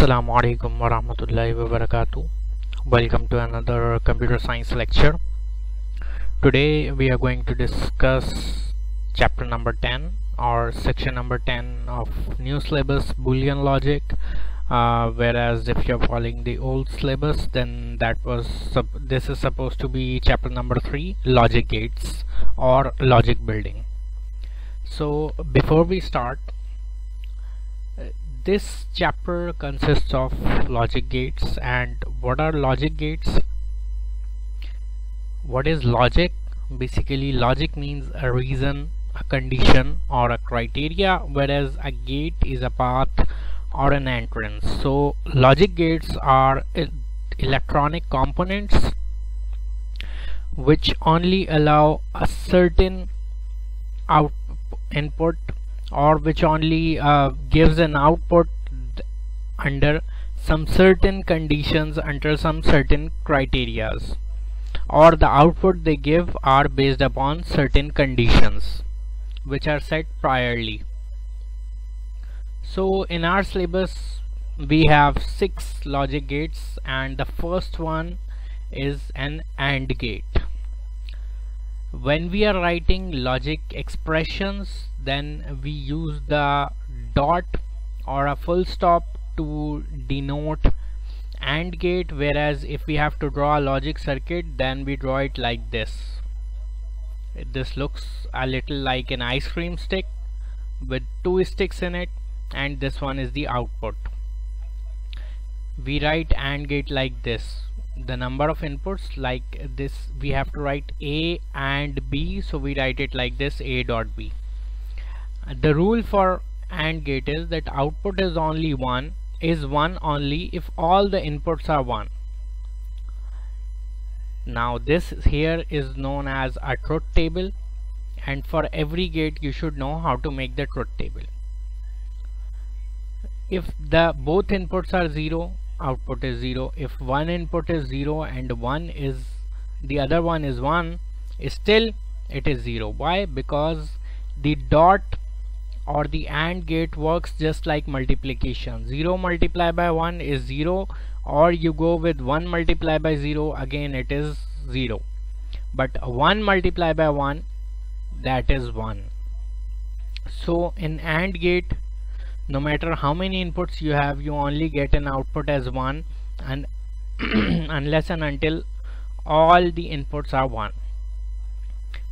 Assalamu alaikum warahmatullahi wabarakatuh. Welcome to another computer science lecture. Today we are going to discuss chapter number 10 or section number 10 of new syllabus Boolean Logic. Whereas if you're following the old syllabus, then this is supposed to be chapter number 3, logic gates or logic building. So before we start, this chapter consists of logic gates. And what are logic gates? What is logic? Basically, logic means a reason, a condition or a criteria, whereas a gate is a path or an entrance. So logic gates are electronic components which only allow a certain input, or which only gives an output under some certain conditions, under some certain criterias, or the output they give are based upon certain conditions which are set priorly. So in our syllabus we have 6 logic gates, and the first one is an AND gate. When we are writing logic expressions, then we use the dot or a full stop to denote AND gate, whereas if we have to draw a logic circuit, then we draw it like this. This looks a little like an ice cream stick with 2 sticks in it, and this one is the output. We write AND gate like this. The number of inputs, like this, we have to write A and B, so we write it like this, A dot B. The rule for AND gate is that output is one only if all the inputs are 1. Now this here is known as a truth table, and for every gate you should know how to make the truth table. If both inputs are 0, output is 0. If one input is 0 and the other one is 1, still it is 0. Why? Because the dot or the AND gate works just like multiplication. 0 multiplied by 1 is 0, or you go with 1 multiplied by 0, again it is 0. But 1 multiplied by 1, that is 1. So in AND gate, no matter how many inputs you have, you only get an output as 1, and unless and until all the inputs are 1.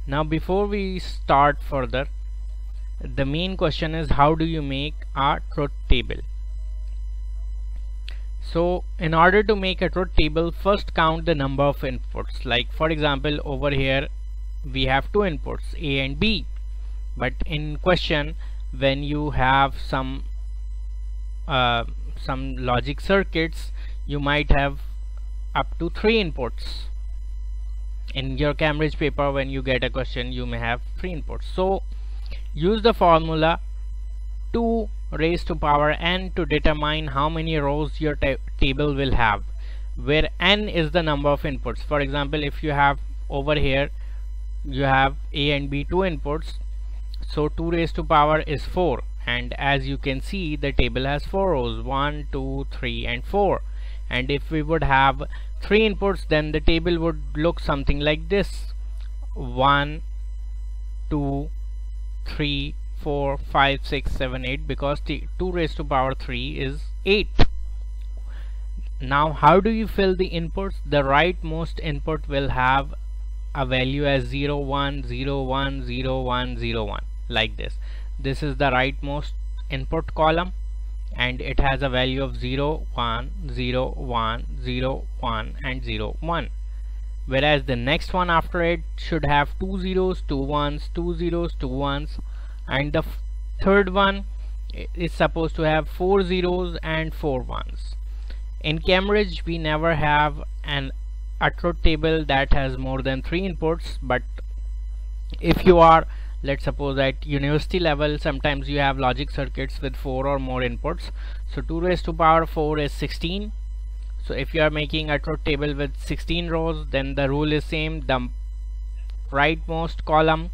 Now before we start further, the main question is, how do you make a truth table? So in order to make a truth table, first count the number of inputs. Like for example, over here we have 2 inputs, A and B, but in question, when you have some logic circuits, you might have up to 3 inputs. In your Cambridge paper, when you get a question, you may have 3 inputs. So use the formula 2 raised to power n to determine how many rows your table will have, where n is the number of inputs. For example, if you have over here, you have A and B 2 inputs, so 2 raised to power is 4, and as you can see, the table has 4 rows, 1, 2, 3 and 4. And if we would have 3 inputs, then the table would look something like this: 1, 2, 3, 4, 5, 6, 7, 8, because 2 raised to power 3 is 8. Now how do you fill the inputs? The rightmost input will have a value as 0, 1, 0, 1, 0, 1, 0, 1, like this. This is the rightmost input column, and it has a value of 0, 1, 0, 1, 0, 1 and 0, 1. Whereas the next one after it should have 2 zeros, 2 ones, 2 zeros, 2 ones, and the third one is supposed to have 4 zeros and 4 ones. In Cambridge, we never have a truth table that has more than 3 inputs, but if you are, let's suppose at university level, sometimes you have logic circuits with 4 or more inputs. So 2 raised to power 4 is 16. So if you are making a truth table with 16 rows, then the rule is same. The rightmost column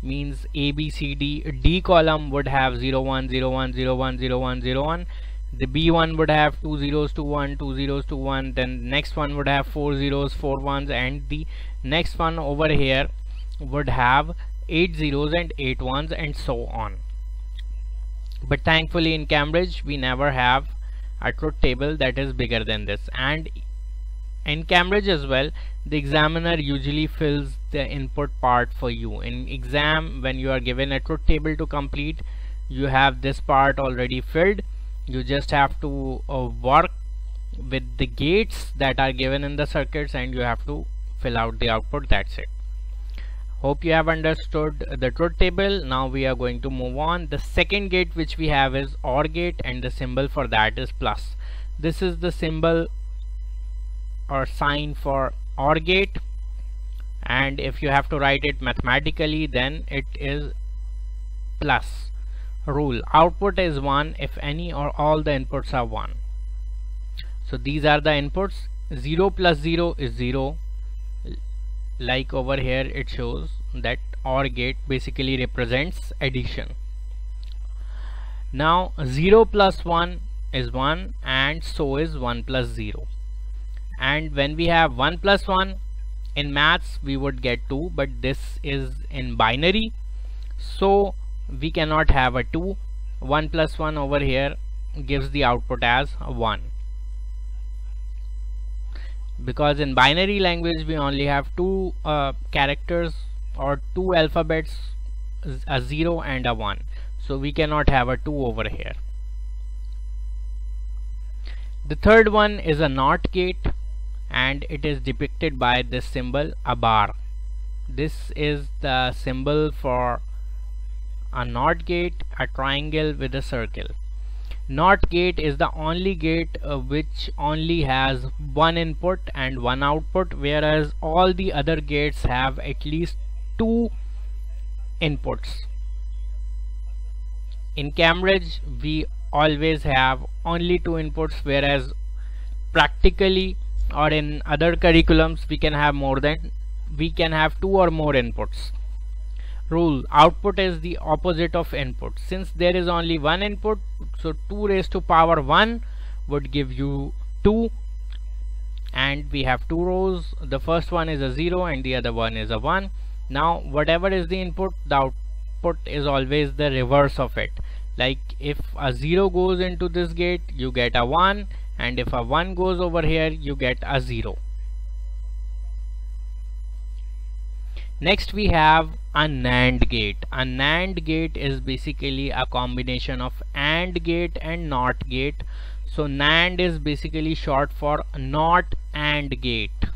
means A, B, C, D. D column would have 0, 1, 0, 1, 0, 1, 0, 1, 0, 1. The B1 would have 2 zeros to 1, 2 zeros to 1, then next one would have 4 zeros, 4 ones, and the next one over here would have 8 zeros and 8 ones, and so on. But thankfully in Cambridge we never have a truth table that is bigger than this, and in Cambridge as well the examiner usually fills the input part for you. In exam, when you are given a truth table to complete, you have this part already filled. You just have to work with the gates that are given in the circuits, and you have to fill out the output. That's it. Hope you have understood the truth table. Now we are going to move on. The second gate which we have is OR gate, and the symbol for that is plus. This is the symbol or sign for OR gate, and if you have to write it mathematically, then it is plus. Rule: output is 1 if any or all the inputs are 1. So these are the inputs. 0 plus 0 is 0. Like over here it shows that OR gate basically represents addition. Now 0 plus 1 is 1, and so is 1 plus 0. And when we have 1 plus 1 in maths, we would get 2, but this is in binary, so we cannot have a 2. 1 plus 1 over here gives the output as 1, because in binary language we only have two characters or two alphabets, a 0 and a 1, so we cannot have a 2 over here. The third one is a NOT gate, and it is depicted by this symbol, a bar. This is the symbol for a NOT gate, a triangle with a circle. NOT gate is the only gate which only has one input and one output, whereas all the other gates have at least two inputs. In Cambridge we always have only two inputs, whereas practically or in other curriculums we can have two or more inputs. Rule: output is the opposite of input. Since there is only one input, so 2 raised to power 1 would give you 2, and we have two rows. The first one is a 0 and the other one is a 1. Now whatever is the input, the output is always the reverse of it. Like if a 0 goes into this gate, you get a 1, and if a 1 goes over here, you get a 0. Next we have a NAND gate. A NAND gate is basically a combination of AND gate and NOT gate. So NAND is basically short for NOT AND gate,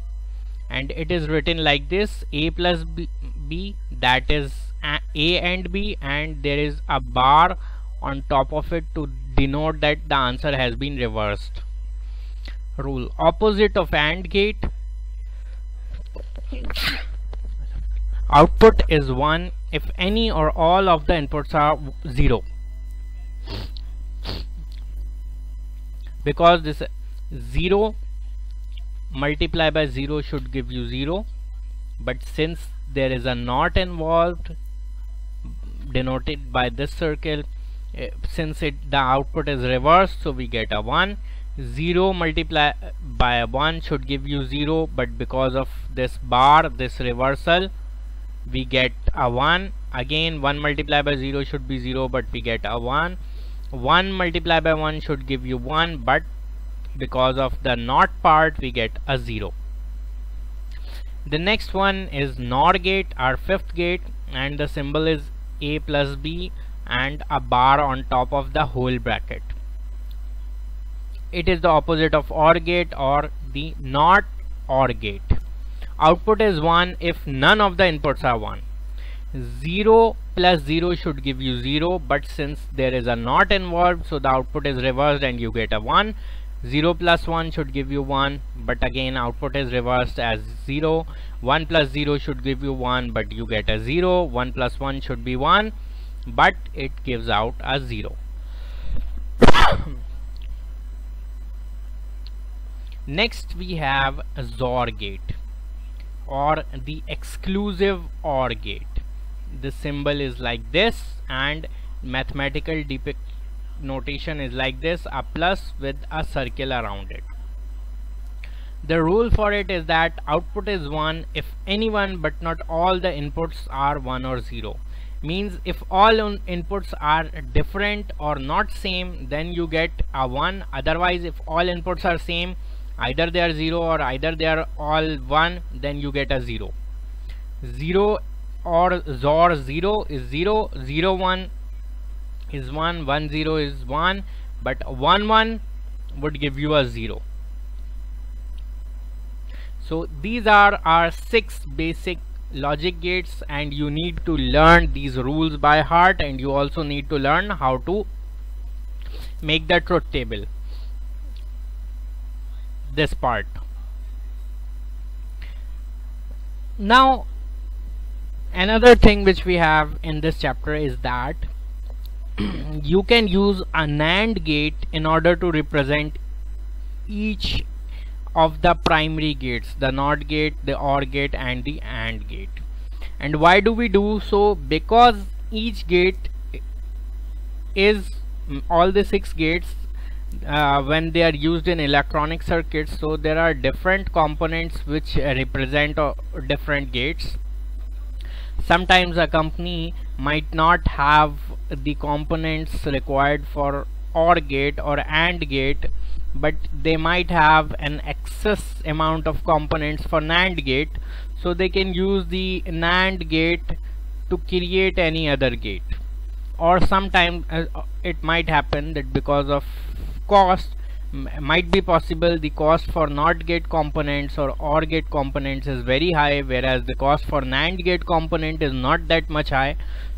and it is written like this: A plus B, that is A and B, and there is a bar on top of it to denote that the answer has been reversed. Rule: opposite of AND gate, output is 1 if any or all of the inputs are 0, because this 0 multiplied by 0 should give you 0, but since there is a NOT involved denoted by this circle, since the output is reversed, so we get a 1. 0 multiplied by 1 should give you 0, but because of this bar, this reversal, we get a 1. Again 1 multiplied by 0 should be 0, but we get a 1. 1 multiplied by 1 should give you 1, but because of the NOT part we get a 0. The next one is NOR gate, our fifth gate, and the symbol is A plus B and a bar on top of the whole bracket. It is the opposite of OR gate or the NOT OR gate. Output is 1 if none of the inputs are 1. 0 plus 0 should give you 0, but since there is a NOT involved, so the output is reversed and you get a 1. 0 plus 1 should give you 1, but again output is reversed as 0. 1 plus 0 should give you 1, but you get a 0. 1 plus 1 should be 1, but it gives out a 0. Next we have a XOR gate or the exclusive OR gate. The symbol is like this, and mathematical notation is like this, a plus with a circle around it. The rule for it is that output is 1 if any one but not all the inputs are 1 or 0. Means if all inputs are different or not same, then you get a 1. Otherwise, if all inputs are same, either they are 0 or either they are all 1, then you get a 0. 0 or XOR 0 is 0, 0 1 is 1, 1 0 is 1, but 1 1 would give you a 0. So these are our 6 basic logic gates, and you need to learn these rules by heart, and you also need to learn how to make the truth table, this part. Now another thing which we have in this chapter is that you can use a NAND gate in order to represent each of the primary gates, the NOT gate, the OR gate and the AND gate. And why do we do so? Because each gate is, all the 6 gates when they are used in electronic circuits, so there are different components which represent different gates. Sometimes a company might not have the components required for OR gate or AND gate, but they might have an excess amount of components for NAND gate, so they can use the NAND gate to create any other gate. Or sometimes it might happen that because of cost, might be possible the cost for NOT gate components or OR gate components is very high, whereas the cost for NAND gate component is not that much high,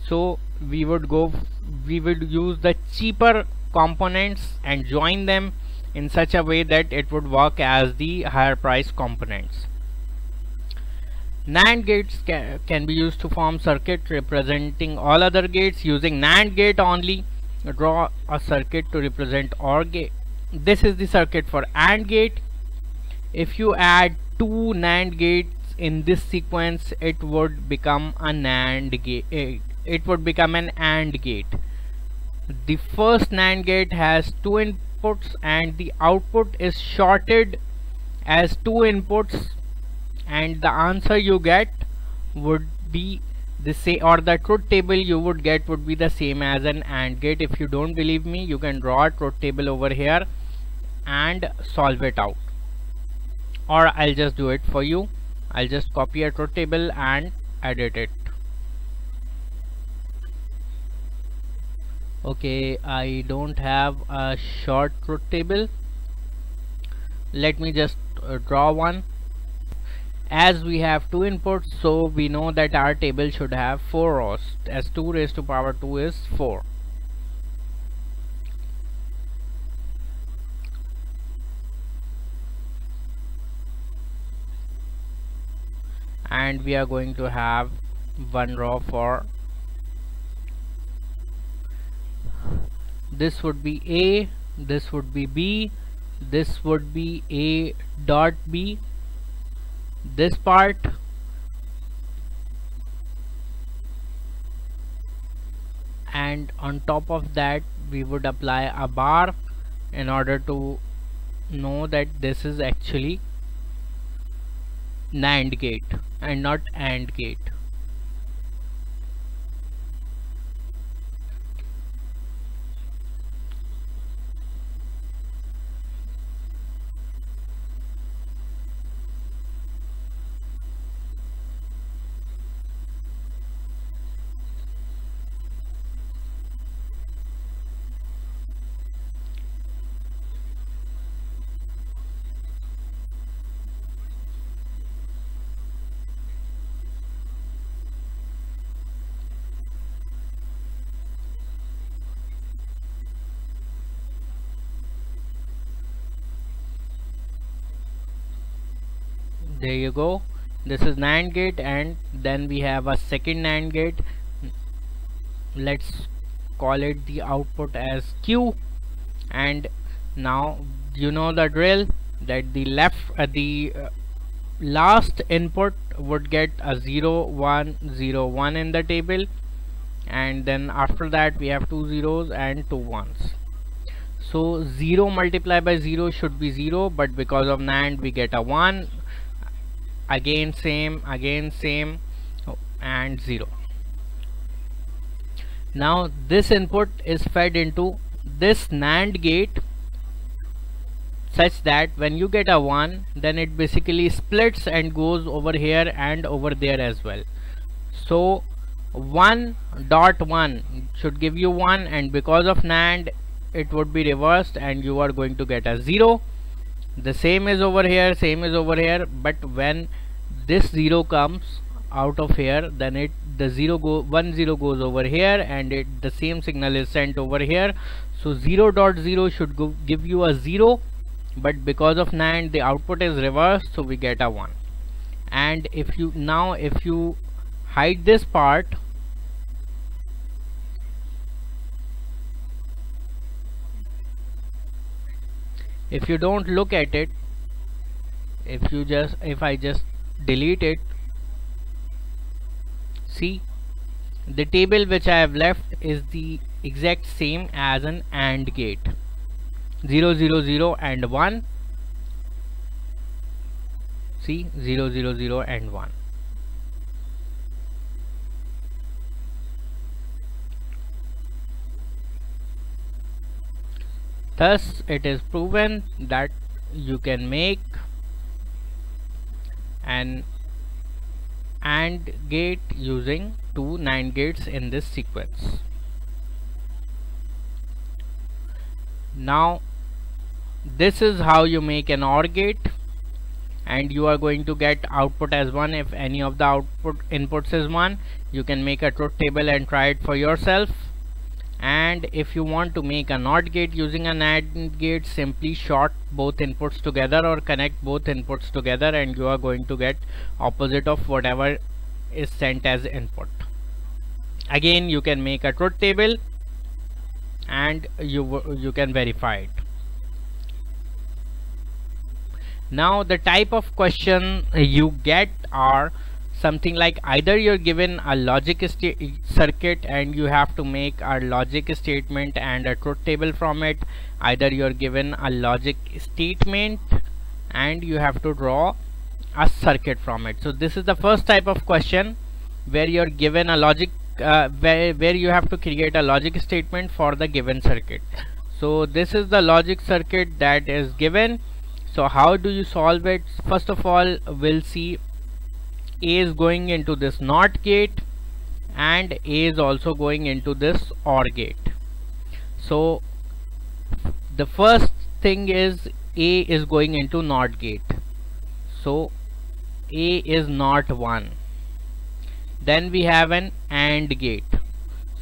so we would use the cheaper components and join them in such a way that it would work as the higher price components. NAND gates can be used to form circuit representing all other gates. Using NAND gate only, draw a circuit to represent OR gate. This is the circuit for AND gate. If you add 2 NAND gates in this sequence, it would become a NAND gate. It would become an AND gate. The first NAND gate has 2 inputs and the output is shorted as 2 inputs, and the answer you get would be the same, or the truth table you would get would be the same as an AND gate. If you don't believe me, you can draw a truth table over here and solve it out, or I'll just do it for you. I'll just copy a truth table and edit it. Okay, I don't have a short truth table. Let me just draw one. As we have 2 inputs, so we know that our table should have 4 rows, as 2 raised to power 2 is 4. And we are going to have 1 row for, this would be A, this would be B, this would be A dot B, this part, and on top of that we would apply a bar in order to know that this is actually NAND gate and not AND gate. There you go. This is NAND gate, and then we have a second NAND gate. Let's call it the output as Q, and now you know the drill, that the last input would get a 0 1 0 1 in the table, and then after that we have 2 zeros and 2 ones. So 0 multiplied by 0 should be 0, but because of NAND we get a 1, again same, and 0. Now this input is fed into this NAND gate such that when you get a 1, then it basically splits and goes over here and over there as well. So 1.1 should give you 1, and because of NAND it would be reversed and you are going to get a 0. The same is over here, but when this 0 comes out of here, then the 1 0 goes over here, and the same signal is sent over here. So 0.0 should give you a 0, but because of NAND the output is reversed, so we get a 1. And if you hide this part, if you don't look at it, if I just delete it, see, the table which I have left is the exact same as an AND gate. 0 0 0 and 1. See, 0 0 0 and 1. Thus it is proven that you can make an AND gate using 2 NAND gates in this sequence. Now this is how you make an OR gate, and you are going to get output as 1 if any of the output inputs is 1. You can make a truth table and try it for yourself. And if you want to make a NOT gate using an AND gate, simply short both inputs together or connect both inputs together, and you are going to get opposite of whatever is sent as input. Again, you can make a truth table and you can verify it. Now the type of question you get are something like, either you're given a logic circuit and you have to make a logic statement and a truth table from it. Either you're given a logic statement and you have to draw a circuit from it. So this is the first type of question where you're given a logic where you have to create a logic statement for the given circuit. So this is the logic circuit that is given. So how do you solve it? First of all, we'll see A is going into this NOT gate and A is also going into this OR gate. So the first thing is A is going into NOT gate. So A is not 1. Then we have an AND gate.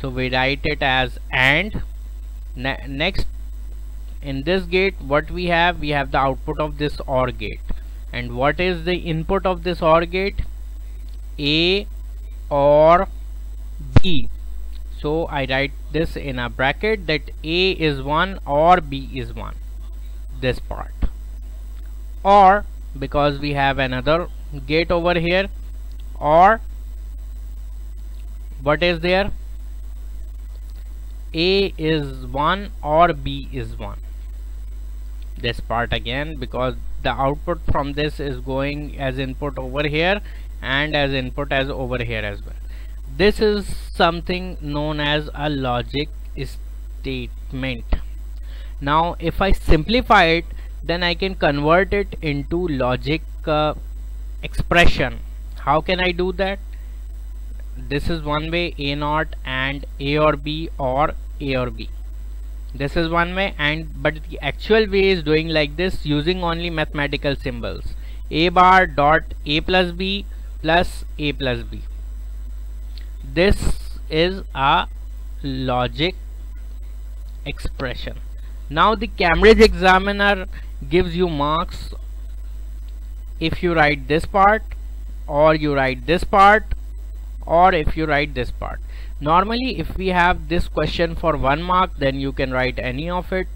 So we write it as AND. Next, in this gate, what we have the output of this OR gate. And what is the input of this OR gate? A or B. So I write this in a bracket that A is 1 or B is 1, this part. Or because we have another gate over here, or what is there? A is 1 or B is 1, this part again, because the output from this is going as input over here and as input as over here as well. This is something known as a logic statement. Now if I simplify it, then I can convert it into logic expression. How can I do that? This is one way, A naught and A or B, or A or B. This is one way, but the actual way is doing like this, using only mathematical symbols. A bar dot A plus B plus A plus B. This is a logic expression. Now the Cambridge examiner gives you marks if you write this part, or you write this part, or if you write this part. Normally if we have this question for 1 mark, then you can write any of it.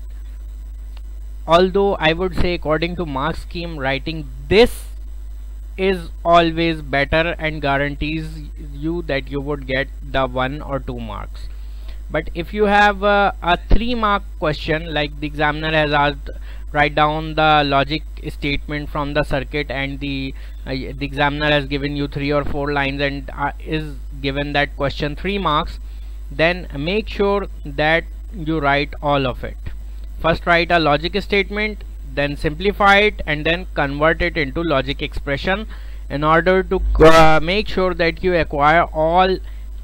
Although I would say, according to mark scheme, writing this is always better and guarantees you that you would get the 1 or 2 marks. But if you have a 3-mark question, like the examiner has asked, write down the logic statement from the circuit, and the examiner has given you 3 or 4 lines and is given that question 3 marks, then make sure that you write all of it. First write a logic statement, then simplify it, and then convert it into logic expression in order to make sure that you acquire all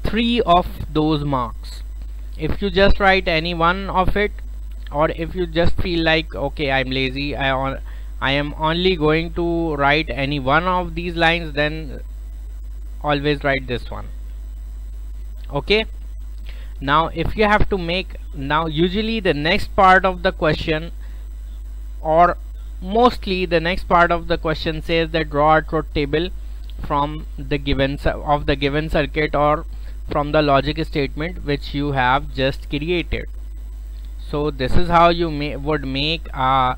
3 of those marks. If you just write any one of it, or if you just feel like, okay, I'm lazy, I am only going to write any one of these lines, then always write this one. Okay, now if you have to make, now usually the next part of the question, or mostly the next part of the question, says that draw a truth table from the given circuit, or from the logic statement which you have just created. So this is how you would make a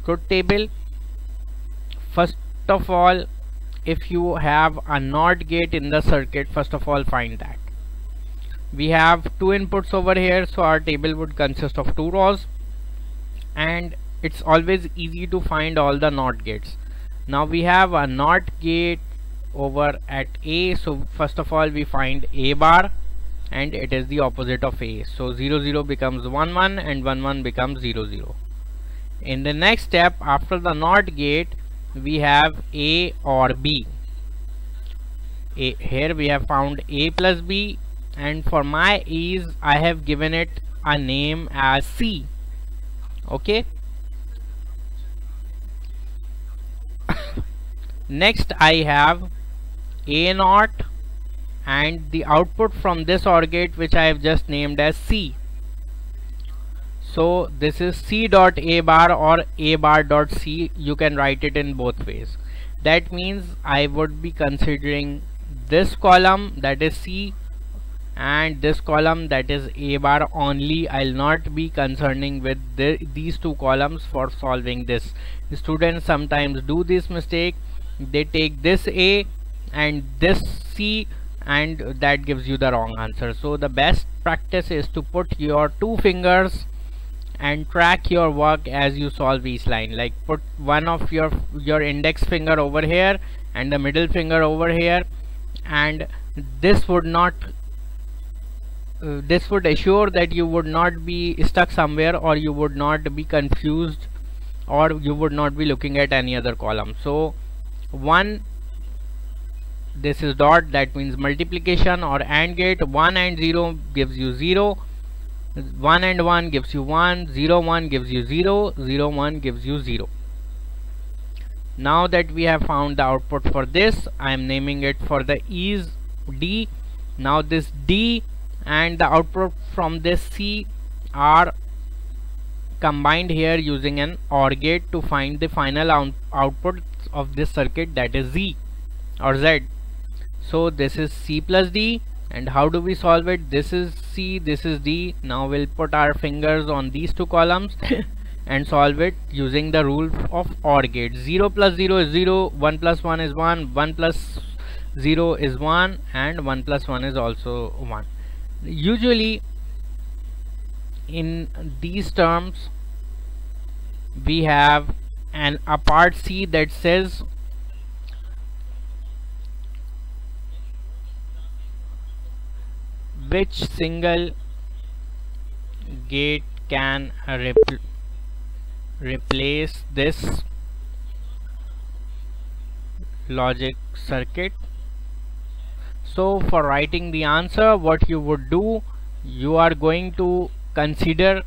truth table. First of all, if you have a NOT gate in the circuit, first of all find that. We have 2 inputs over here, so our table would consist of 2 rows, and it's always easy to find all the NOT gates. Now we have a NOT gate over at A, so first of all we find A bar, and it is the opposite of A, so 0 0 becomes 1 1, and 1 1 becomes 0 0. In the next step, after the NOT gate, we have A or B. Here we have found A plus B, and for my ease I have given it a name as C. Okay. Next I have A naught, and the output from this OR gate, which I have just named as C. So this is C dot A bar or A bar dot C. You can write it in both ways. That means I would be considering this column, that is C, and this column, that is A bar only. I'll not be concerning with these 2 columns for solving this. Students sometimes do this mistake. They take this A and this C, and that gives you the wrong answer. So the best practice is to put your 2 fingers and track your work as you solve each line. Like put one of your index finger over here and the middle finger over here, and this would assure that you would not be stuck somewhere, or you would not be confused, or you would not be looking at any other column. So 1, this is dot, that means multiplication or AND gate. 1 and 0 gives you 0, 1 and 1 gives you 1, 0 1 gives you 0, 0 1 gives you 0. Now that we have found the output for this, I am naming it for the ease D. Now this D and the output from this C are combined here using an OR gate to find the final output of this circuit, that is Z or Z. So this is C plus D, and how do we solve it? This is C, this is D. Now we'll put our fingers on these 2 columns and solve it using the rule of OR gate. 0 plus 0 is 0, 1 plus 1 is 1, 1 plus 0 is 1, and 1 plus 1 is also 1. Usually in these terms we have a part C that says which single gate can replace this logic circuit. So for writing the answer, what you would do, you are going to consider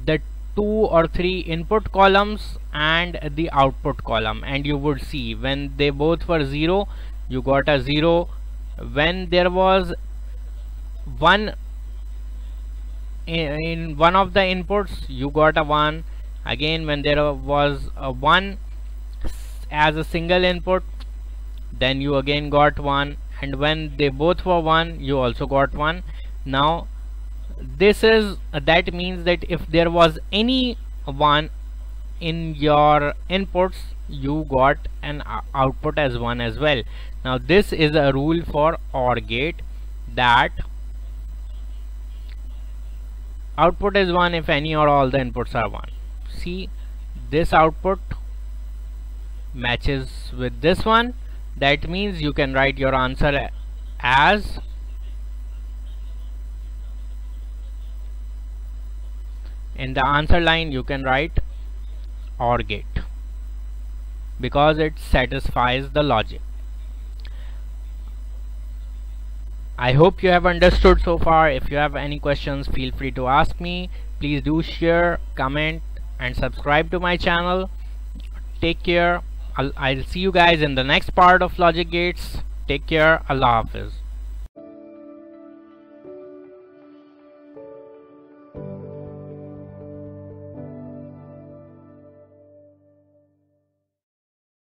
the 2 or 3 input columns and the output column, and you would see when they both were 0, you got a 0. When there was 1 in one of the inputs, you got a 1. Again, when there was a 1 as a single input, then you again got 1, and when they both were 1, you also got 1. Now that means that if there was any 1 in your inputs, you got an output as 1 as well. Now this is a rule for OR gate, that output is 1 if any or all the inputs are 1. See, this output matches with this one. That means you can write your answer as in the answer line you can write OR gate because it satisfies the logic. I hope you have understood so far. If you have any questions, feel free to ask me. Please do share, comment and subscribe to my channel. Take care. I'll see you guys in the next part of Logic Gates. Take care. Allah Hafiz.